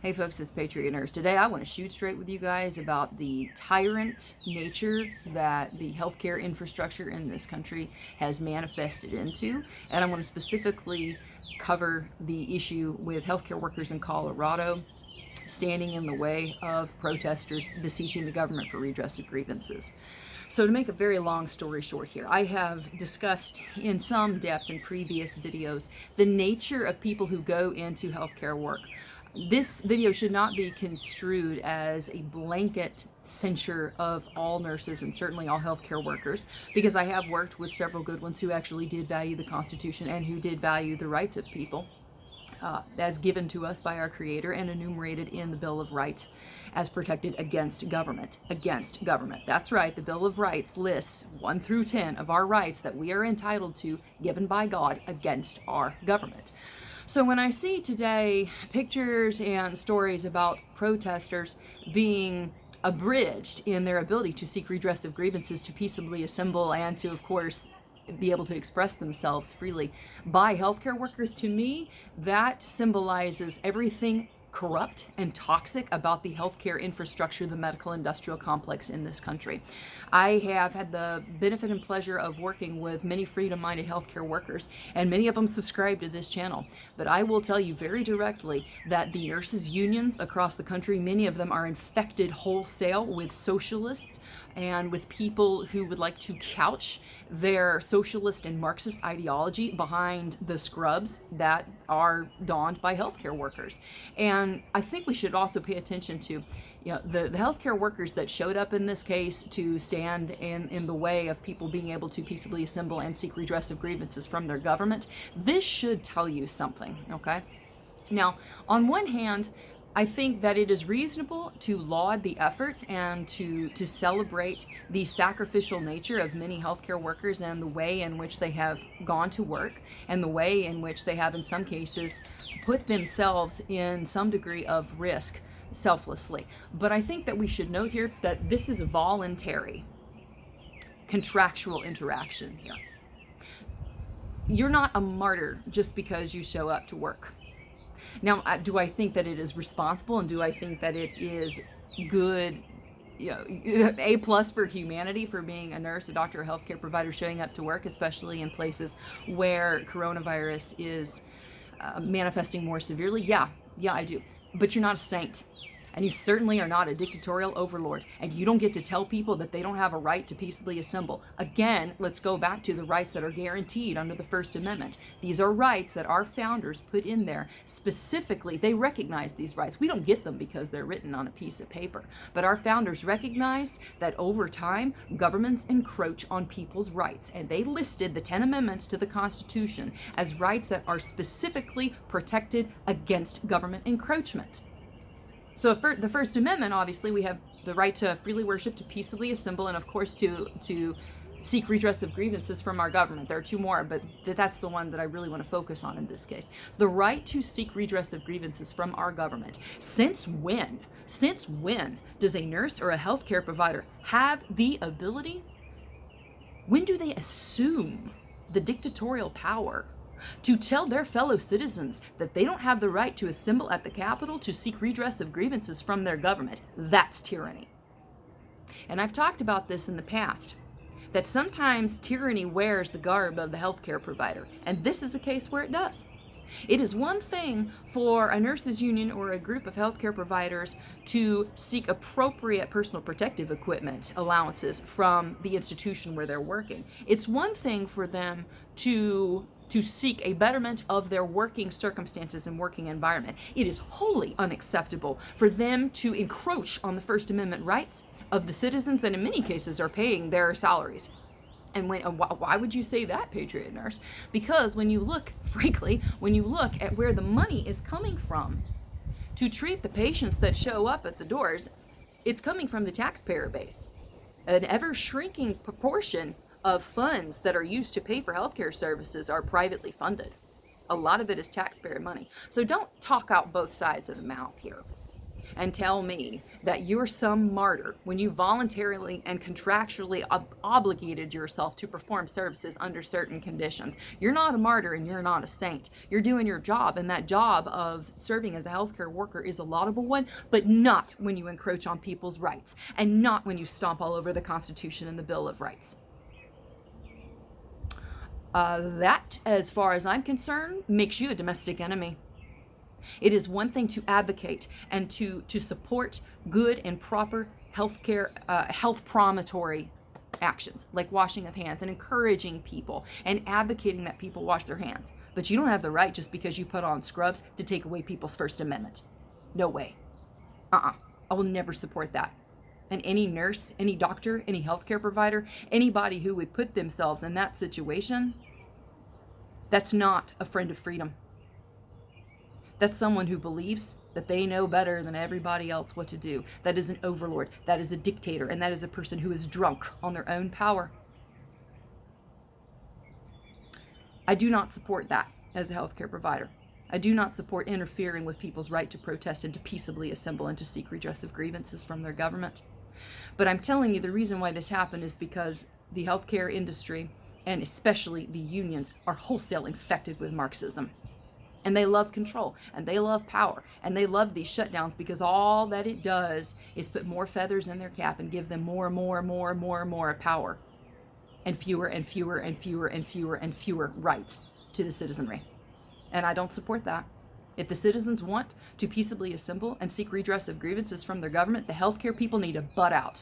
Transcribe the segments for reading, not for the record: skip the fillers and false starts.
Hey folks, it's Patriot Nurse. Today I want to shoot straight with you guys about the tyrant nature that the healthcare infrastructure in this country has manifested into. And I want to specifically cover the issue with healthcare workers in Colorado standing in the way of protesters beseeching the government for redress of grievances. So to make a very long story short here, I have discussed in some depth in previous videos the nature of people who go into healthcare work. This video should not be construed as a blanket censure of all nurses and certainly all healthcare workers, because I have worked with several good ones who actually did value the Constitution and who did value the rights of people. As given to us by our Creator and enumerated in the Bill of Rights as protected against government. Against government. That's right, the Bill of Rights lists 1 through 10 of our rights that we are entitled to, given by God, against our government. So when I see today pictures and stories about protesters being abridged in their ability to seek redress of grievances, to peaceably assemble, and to, of course, be able to express themselves freely by healthcare workers, to me, that symbolizes everything corrupt and toxic about the healthcare infrastructure, the medical industrial complex in this country. I have had the benefit and pleasure of working with many freedom-minded healthcare workers, and many of them subscribe to this channel. But I will tell you very directly that the nurses' unions across the country, many of them are infected wholesale with socialists and with people who would like to couch their socialist and Marxist ideology behind the scrubs that are donned by healthcare workers. And I think we should also pay attention to, the healthcare workers that showed up in this case to stand in the way of people being able to peaceably assemble and seek redress of grievances from their government. This should tell you something, okay? Now, on one hand, I think that it is reasonable to laud the efforts and to celebrate the sacrificial nature of many healthcare workers and the way in which they have gone to work and the way in which they have, in some cases, put themselves in some degree of risk selflessly. But I think that we should note here that this is a voluntary, contractual interaction here. You're not a martyr just because you show up to work. Now, do I think that it is responsible, and do I think that it is good, A+ for humanity for being a nurse, a doctor, a healthcare provider showing up to work, especially in places where coronavirus is manifesting more severely? Yeah, I do. But you're not a saint. And you certainly are not a dictatorial overlord. And you don't get to tell people that they don't have a right to peaceably assemble. Again, let's go back to the rights that are guaranteed under the First Amendment. These are rights that our founders put in there specifically. They recognize these rights. We don't get them because they're written on a piece of paper. But our founders recognized that over time, governments encroach on people's rights. And they listed the 10 amendments to the Constitution as rights that are specifically protected against government encroachment. So for the First Amendment, obviously, we have the right to freely worship, to peaceably assemble, and of course to seek redress of grievances from our government. There are 2 more, but that's the one that I really want to focus on in this case. The right to seek redress of grievances from our government. Since when does a nurse or a healthcare provider have the ability? When do they assume the dictatorial power to tell their fellow citizens that they don't have the right to assemble at the Capitol to seek redress of grievances from their government? That's tyranny. And I've talked about this in the past, that sometimes tyranny wears the garb of the healthcare provider, and this is a case where it does. It is one thing for a nurses union or a group of healthcare providers to seek appropriate personal protective equipment allowances from the institution where they're working. It's one thing for them to seek a betterment of their working circumstances and working environment. It is wholly unacceptable for them to encroach on the First Amendment rights of the citizens that in many cases are paying their salaries. And why would you say that, Patriot Nurse? Because when you look at where the money is coming from to treat the patients that show up at the doors, it's coming from the taxpayer base. An ever-shrinking proportion of funds that are used to pay for healthcare services are privately funded. A lot of it is taxpayer money. So don't talk out both sides of the mouth here. and tell me that you're some martyr when you voluntarily and contractually obligated yourself to perform services under certain conditions. You're not a martyr and you're not a saint. You're doing your job, and that job of serving as a healthcare worker is a laudable one, but not when you encroach on people's rights, and not when you stomp all over the Constitution and the Bill of Rights. That, as far as I'm concerned, makes you a domestic enemy. It is one thing to advocate and to support good and proper healthcare, health promotory actions like washing of hands and encouraging people and advocating that people wash their hands. But you don't have the right, just because you put on scrubs, to take away people's First Amendment. No way. I will never support that. And any nurse, any doctor, any healthcare provider, anybody who would put themselves in that situation, that's not a friend of freedom. That's someone who believes that they know better than everybody else what to do. That is an overlord. That is a dictator. And that is a person who is drunk on their own power. I do not support that as a healthcare provider. I do not support interfering with people's right to protest and to peaceably assemble and to seek redress of grievances from their government. But I'm telling you, the reason why this happened is because the healthcare industry, and especially the unions, are wholesale infected with Marxism. And they love control, and they love power, and they love these shutdowns because all that it does is put more feathers in their cap and give them more power, and fewer and fewer and fewer and fewer and fewer rights to the citizenry. And I don't support that. If the citizens want to peaceably assemble and seek redress of grievances from their government, the healthcare people need to butt out.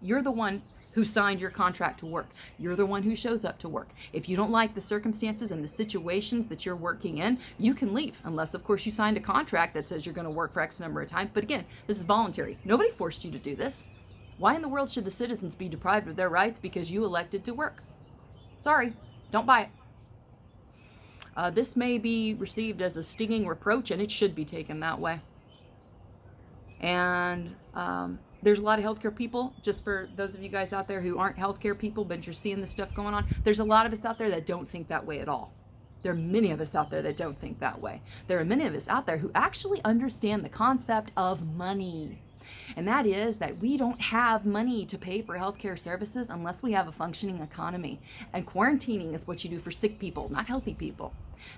You're the one who signed your contract to work. You're the one who shows up to work. If you don't like the circumstances and the situations that you're working in, you can leave. Unless, of course, you signed a contract that says you're going to work for X number of time. But again, this is voluntary. Nobody forced you to do this. Why in the world should the citizens be deprived of their rights because you elected to work? Sorry, don't buy it. This may be received as a stinging reproach, and it should be taken that way. And there's a lot of healthcare people, just for those of you guys out there who aren't healthcare people, but you're seeing this stuff going on, there's a lot of us out there that don't think that way at all. There are many of us out there that don't think that way. There are many of us out there who actually understand the concept of money. And that is that we don't have money to pay for healthcare services unless we have a functioning economy. And quarantining is what you do for sick people, not healthy people.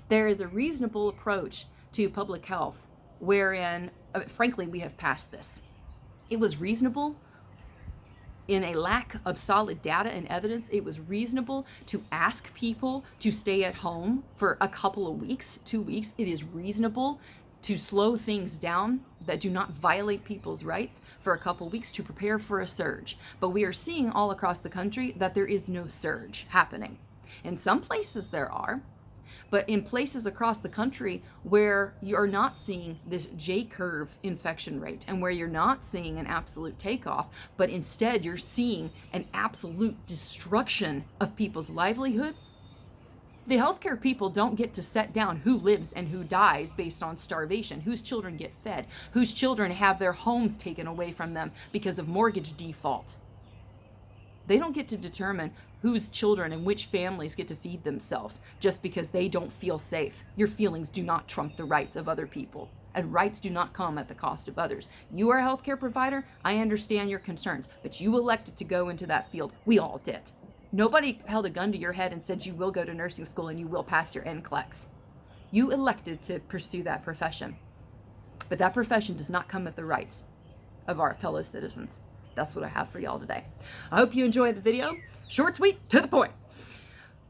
There is a reasonable approach to public health wherein, frankly, we have passed this. It was reasonable in a lack of solid data and evidence. It was reasonable to ask people to stay at home for a couple of weeks, 2 weeks. It is reasonable to slow things down that do not violate people's rights for a couple weeks to prepare for a surge. But we are seeing all across the country that there is no surge happening. In some places there are, but in places across the country where you're not seeing this J-curve infection rate and where you're not seeing an absolute takeoff, but instead you're seeing an absolute destruction of people's livelihoods, the healthcare people don't get to set down who lives and who dies based on starvation, whose children get fed, whose children have their homes taken away from them because of mortgage default. They don't get to determine whose children and which families get to feed themselves just because they don't feel safe. Your feelings do not trump the rights of other people, and rights do not come at the cost of others. You are a healthcare provider. I understand your concerns, but you elected to go into that field. We all did. Nobody held a gun to your head and said you will go to nursing school and you will pass your NCLEX. You elected to pursue that profession, but that profession does not come at the rights of our fellow citizens. That's what I have for y'all today. I hope you enjoyed the video. Short, sweet, to the point.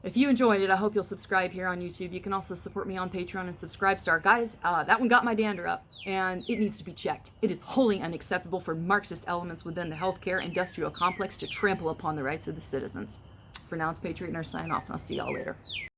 If you enjoyed it, I hope you'll subscribe here on YouTube. You can also support me on Patreon and Subscribestar. Guys, that one got my dander up, and it needs to be checked. It is wholly unacceptable for Marxist elements within the healthcare industrial complex to trample upon the rights of the citizens. For now, it's Patriot Nurse signing off, and I'll see y'all later.